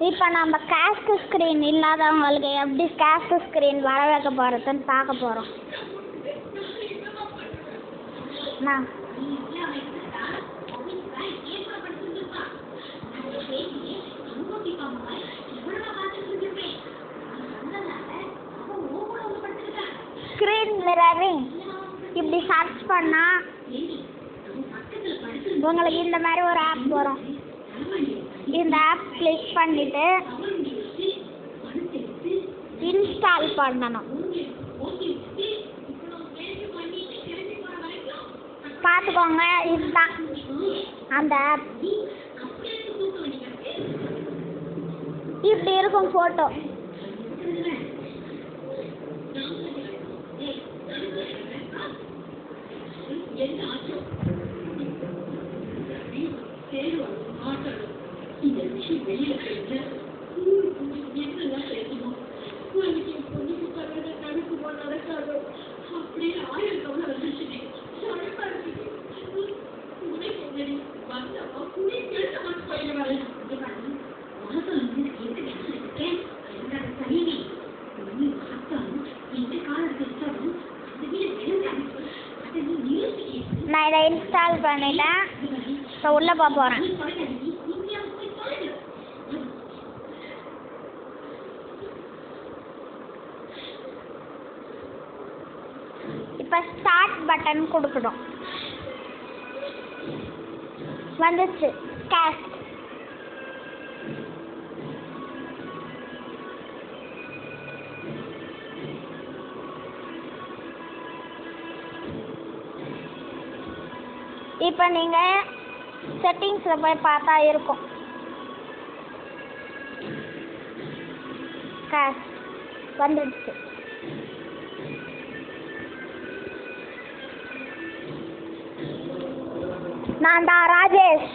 இப்போ நம்ம cost screen இல்லாதவங்களுக்கு எப்படி காஸ்ட் ஸ்க்ரீன் வர வைக்க போகிறதுன்னு பார்க்க போகிறோம். ஸ்க்ரீன் மிரரிங் இப்படி சர்ச் பண்ணால் உங்களுக்கு இந்த மாதிரி ஒரு ஆப் வரும். இந்த ஆப் கிளிக் பண்ணிவிட்டு இன்ஸ்டால் பண்ணணும். பார்த்துக்கோங்க, இதுதான் அந்த ஆப். இப்படி இருக்கும் ஃபோட்டோ. நான் இதை இன்ஸ்டால் பண்ணிட்டேன். இப்போ உள்ளே போக போகிறேன். இப்போ ஸ்டார்ட் பட்டன் கொடுக்கணும். வந்துச்சு காஸ்ட். இப்போ நீங்கள் செட்டிங்ஸில் போய் பார்த்தா இருக்கும் காஸ்ட் வந்துடுச்சு. நான் தான் ராஜேஷ்.